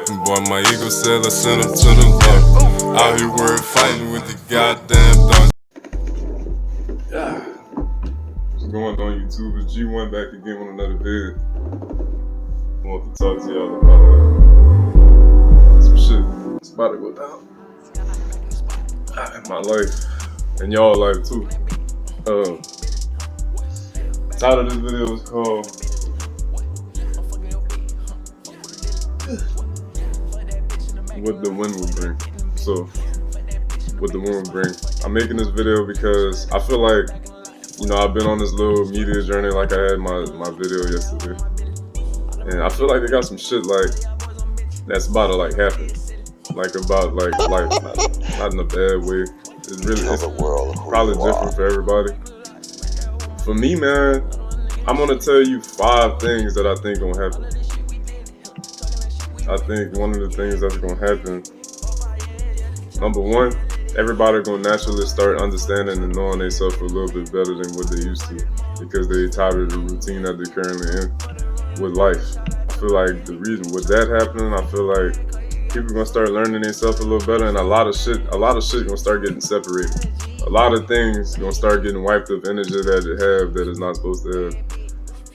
Boy, my ego said I sent him to the left. Out here word fighting with the goddamn dog. Yeah. What's going on YouTube? It's G1 back again with another vid. I want to talk to y'all about some shit. It's about to go down in my life and y'all life too. Title of this video is called What the Wind Will Bring. So, what the wind will bring. I'm making this video because I feel like, I've been on this little media journey like I had my video yesterday. And I feel like they got some shit like that's about to happen. About life, not in a bad way. It's probably different for everybody. For me, man, I'm gonna tell you 5 things that I think gonna happen. I think one of the things that's gonna happen, number 1, everybody gonna naturally start understanding and knowing themselves a little bit better than what they used to, because they tired of the routine that they're currently in with life. I feel like the reason with that happening, I feel like people gonna start learning themselves a little better, and a lot of shit gonna start getting separated. A lot of things gonna start getting wiped of energy that it have that is not supposed to have.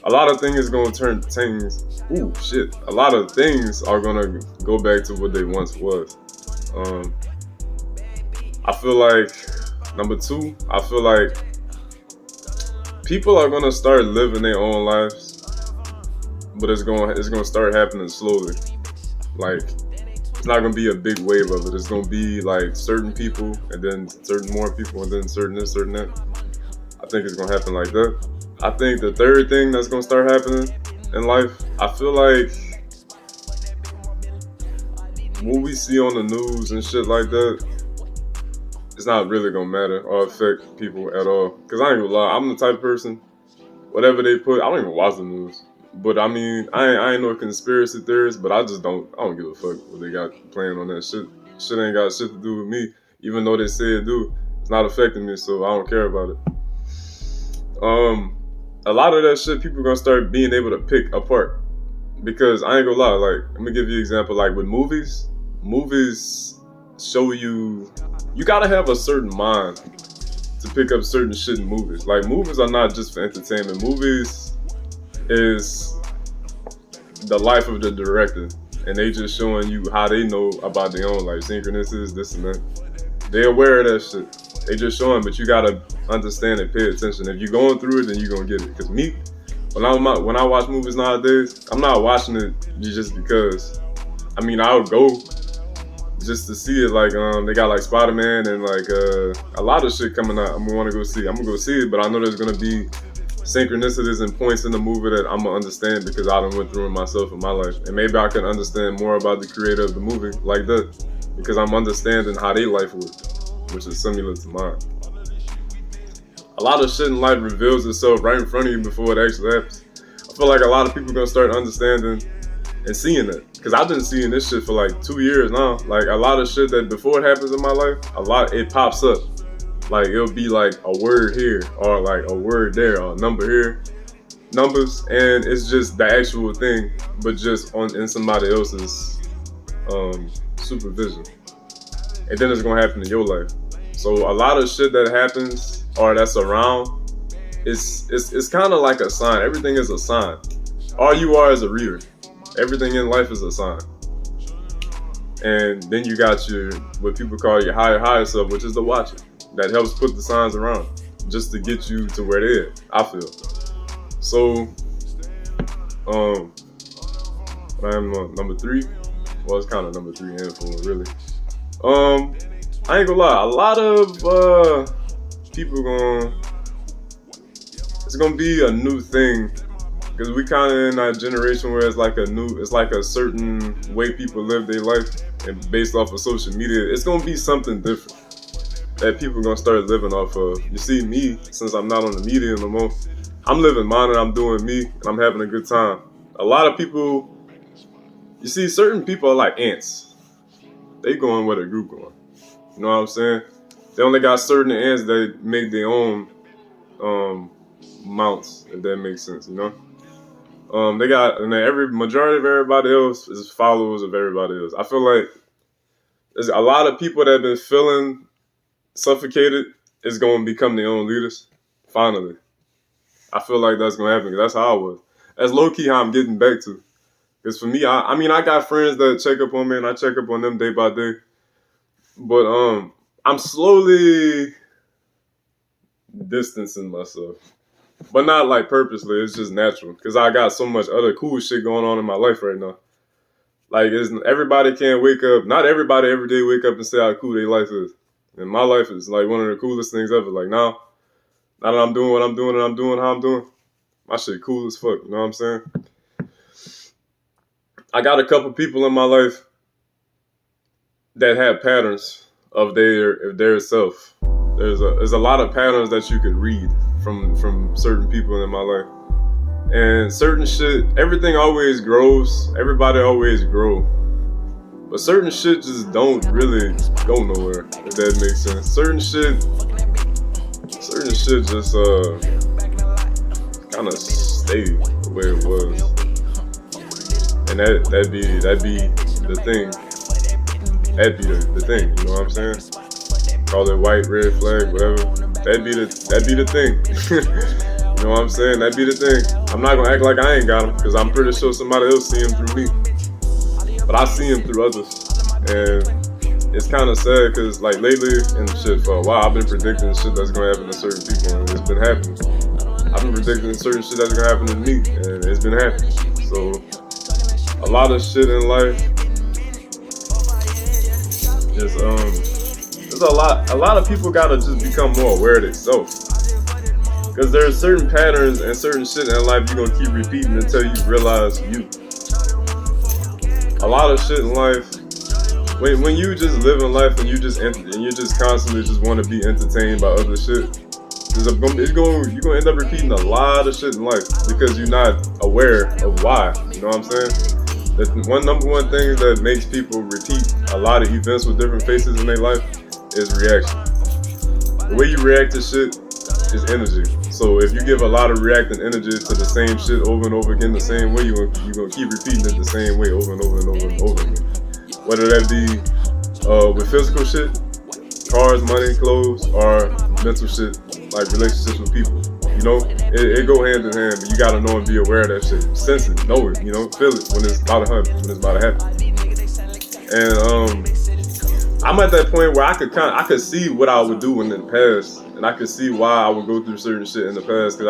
A lot of things gonna turn things. A lot of things are gonna go back to what they once was. I feel like number 2, I feel like people are gonna start living their own lives, but it's gonna start happening slowly. It's not gonna be a big wave of it. It's gonna be certain people, and then certain more people, and then certain this, certain that. I think it's gonna happen like that. I think the 3rd thing that's gonna start happening in life, I feel like what we see on the news and shit like that, it's not really gonna matter or affect people at all. Cause I ain't gonna lie, I'm the type of person, whatever they put, I don't even watch the news. But I mean, I ain't no conspiracy theorist, but I don't give a fuck what they got playing on that shit. Shit ain't got shit to do with me, even though they say it do. It's not affecting me, so I don't care about it. A lot of that shit, people gonna start being able to pick apart. Because I ain't gonna lie, let me give you an example. With movies show you gotta have a certain mind to pick up certain shit in movies. Movies are not just for entertainment. Movies is the life of the director, and they just showing you how they know about their own life, synchronicities, this and that. They aware of that shit. They just showing, but you gotta understand and pay attention. If you're going through it, then you're gonna get it. Cause me, when I watch movies nowadays, I'm not watching it just because. I mean, I would go just to see it. They got Spider-Man and a lot of shit coming out. I'm gonna go see. I'm gonna go see it, but I know there's gonna be synchronicities and points in the movie that I'm gonna understand because I done went through it myself in my life, and maybe I can understand more about the creator of the movie like that because I'm understanding how their life worked, which is similar to mine. A lot of shit in life reveals itself right in front of you before it actually happens. I feel like a lot of people gonna start understanding and seeing it, because I've been seeing this shit for 2 years now. A lot of shit that before it happens in my life, it pops up. It'll be a word here, or a word there, or a number here, numbers, and it's just the actual thing, but just in somebody else's supervision. And then it's gonna happen in your life. So a lot of shit that happens or that's around, it's kind of like a sign. Everything is a sign. All you are is a reader. Everything in life is a sign. And then you got what people call your higher self, which is the watcher, that helps put the signs around just to get you to where they're at, I feel. So, I'm number 3. Well, it's kind of number 3 and 4, really. I ain't gonna lie, a lot of people it's gonna be a new thing, because we kind of in that generation where it's a certain way people live their life, and based off of social media, it's gonna be something different that people gonna start living off of. You see, me, since I'm not on the media no more, I'm living mine and I'm doing me and I'm having a good time. A lot of people, you see, certain people are like ants. They going where the group going. You know what I'm saying? They only got certain ants that make their own mounts, if that makes sense, They got, and then every majority of everybody else is followers of everybody else. I feel like there's a lot of people that have been feeling suffocated is going to become their own leaders. Finally, I feel like that's going to happen. 'Cause that's how I was. That's low key how I'm getting back to. Because for me, I mean, I got friends that check up on me, and I check up on them day by day. But I'm slowly distancing myself, but not like purposely. It's just natural because I got so much other cool shit going on in my life right now. Like, everybody can't wake up. Not everybody every day wake up and say how cool their life is. And my life is like one of the coolest things ever. Like now that I'm doing what I'm doing and I'm doing how I'm doing, my shit cool as fuck. You know what I'm saying? I got a couple people in my life that have patterns of their self. There's a lot of patterns that you could read from certain people in my life. And certain shit, everything always grows. Everybody always grow. But certain shit just don't really go nowhere, if that makes sense. Certain shit just kind of stay the way it was. And that'd be the thing. That'd be the thing, you know what I'm saying? Call it white, red flag, whatever. That'd be the thing. You know what I'm saying? That'd be the thing. I'm not gonna act like I ain't got him, because I'm pretty sure somebody else see him through me. But I see him through others. And it's kind of sad, because like lately, and shit, for a while, I've been predicting shit that's gonna happen to certain people, and it's been happening. I've been predicting certain shit that's gonna happen to me, and it's been happening. So, a lot of shit in life is, there's a lot of people gotta just become more aware of themselves. Because there are certain patterns and certain shit in life you're gonna keep repeating until you realize you. A lot of shit in life, when you just live in life and you just constantly just want to be entertained by other shit, you're gonna end up repeating a lot of shit in life because you're not aware of why. You know what I'm saying? The number one thing that makes people repeat a lot of events with different faces in their life is reaction. The way you react to shit is energy. So if you give a lot of reacting energy to the same shit over and over again the same way, you're gonna keep repeating it the same way over and over and over and over again. Whether that be with physical shit, cars, money, clothes, or mental shit like relationships with people. You know, it go hand in hand, but you gotta know and be aware of that shit. Sense it, know it, you know, feel it when it's about to happen, when it's about to happen. And I'm at that point where I could see what I would do in the past, and I could see why I would go through certain shit in the past, because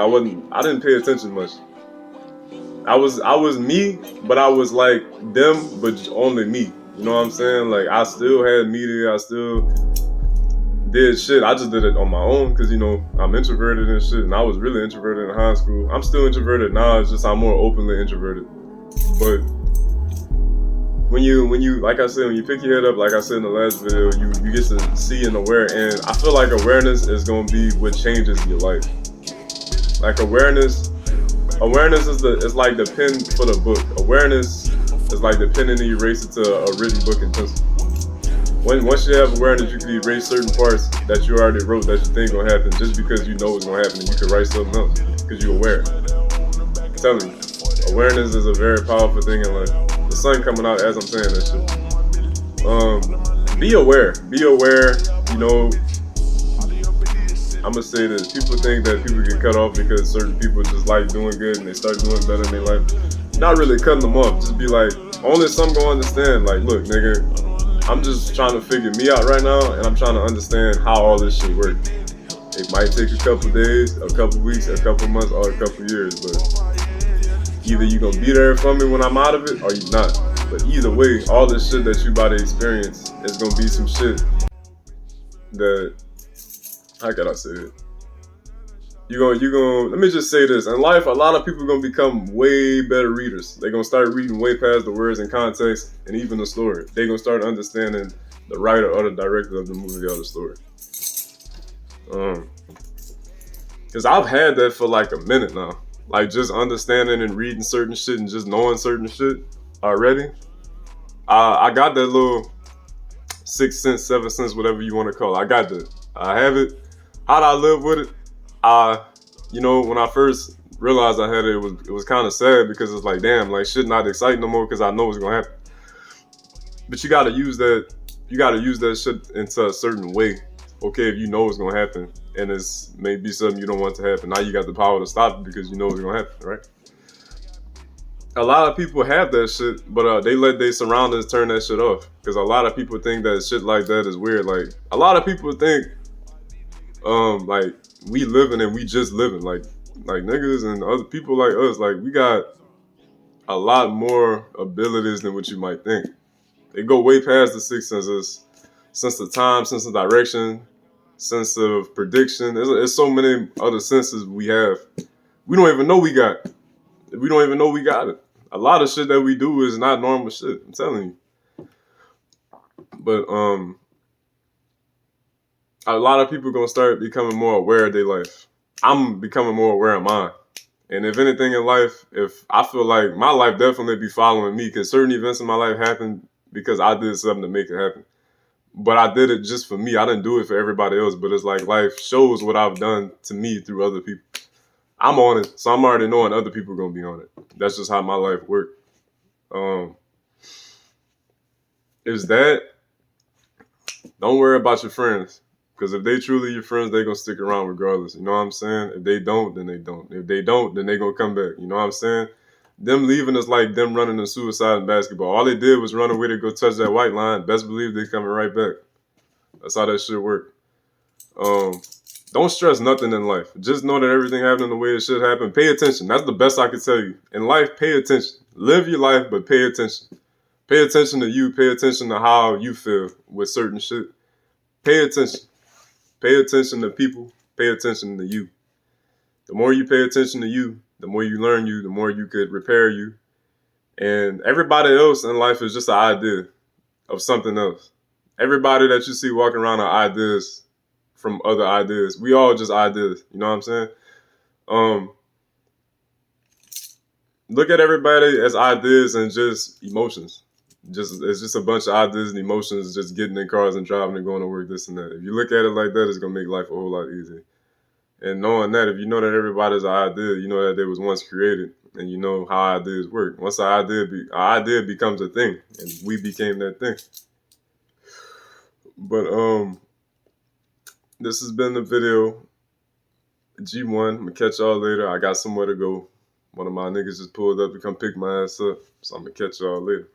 I didn't pay attention much. I was me, but I was like them, but only me. You know what I'm saying? Like, I still had media, I still did shit. I just did it on my own, because, you know, I'm introverted and shit, and I was really introverted in high school. I'm still introverted now, it's just I'm more openly introverted. But when you, like I said, when you pick your head up, like I said in the last video, you get to see and aware, and I feel like awareness is gonna be what changes your life. Like awareness is like the pen for the book. Awareness is like the pen and the eraser to a written book and pencil. Once you have awareness, you can erase certain parts that you already wrote that you think gonna happen just because you know it's gonna happen, and you can write something else because you're aware. I'm telling you, awareness is a very powerful thing in life. The sun coming out as I'm saying that shit. Be aware, you know. I'm gonna say this, people think that people get cut off because certain people just like doing good and they start doing better in their life. Not really cutting them off, just be like, only some gonna understand, like, look, nigga, I'm just trying to figure me out right now, and I'm trying to understand how all this shit works. It might take a couple days, a couple weeks, a couple months, or a couple years, but either you gonna be there for me when I'm out of it, or you not. But either way, all this shit that you about to experience is gonna be some shit that, how can I say it? You gonna, let me just say this. In life, a lot of people are gonna become way better readers. They're gonna start reading way past the words and context and even the story. They're gonna start understanding the writer or the director of the movie or the story. Cause I've had that for like a minute now. Like just understanding and reading certain shit and just knowing certain shit already. I got that little 6th sense, 7th sense, whatever you want to call it. I got that. I have it. How do I live with it? You know, when I first realized I had it, it was kind of sad because it's like, damn, like shit not exciting no more because I know it's gonna happen. But you gotta use that. You gotta use that shit into a certain way. Okay, if you know it's gonna happen, and it's maybe something you don't want to happen, now you got the power to stop it because you know it's gonna happen, right? A lot of people have that shit, but they let their surroundings turn that shit off. Because a lot of people think that shit like that is weird. Like a lot of people think, like we living and we just living. Like niggas and other people like us, like we got a lot more abilities than what you might think. They go way past the six senses, sense of time, sense of direction, sense of prediction. There's so many other senses we have. We don't even know we got. We don't even know we got it. A lot of shit that we do is not normal shit. I'm telling you. But a lot of people gonna start becoming more aware of their life. I'm becoming more aware of mine. And if anything in life, if I feel like my life definitely be following me, because certain events in my life happened because I did something to make it happen. But I did it just for me. I didn't do it for everybody else. But it's like life shows what I've done to me through other people. I'm on it, so I'm already knowing other people are gonna be on it. That's just how my life works. Is that don't worry about your friends. Because if they truly your friends, they gonna stick around regardless. You know what I'm saying? If they don't, then they don't. If they don't, then they gonna come back. You know what I'm saying? Them leaving is like them running a suicide in basketball. All they did was run away to go touch that white line. Best believe they coming right back. That's how that shit work. Don't stress nothing in life. Just know that everything happening the way it should happen. Pay attention. That's the best I can tell you. In life, pay attention. Live your life, but pay attention. Pay attention to you. Pay attention to how you feel with certain shit. Pay attention. Pay attention to people. Pay attention to you. The more you pay attention to you, the more you learn you, the more you could repair you. And everybody else in life is just an idea of something else. Everybody that you see walking around are ideas from other ideas. We all just ideas. You know what I'm saying? Look at everybody as ideas and just emotions. It's just a bunch of ideas and emotions just getting in cars and driving and going to work, this and that. If you look at it like that, it's gonna make life a whole lot easier. And knowing that, if you know that everybody's an idea, you know that they was once created, and you know how ideas work. Once an idea becomes a thing, and we became that thing. But this has been the video. G1. I'm gonna catch y'all later. I got somewhere to go. One of my niggas just pulled up to come pick my ass up, so I'm gonna catch y'all later.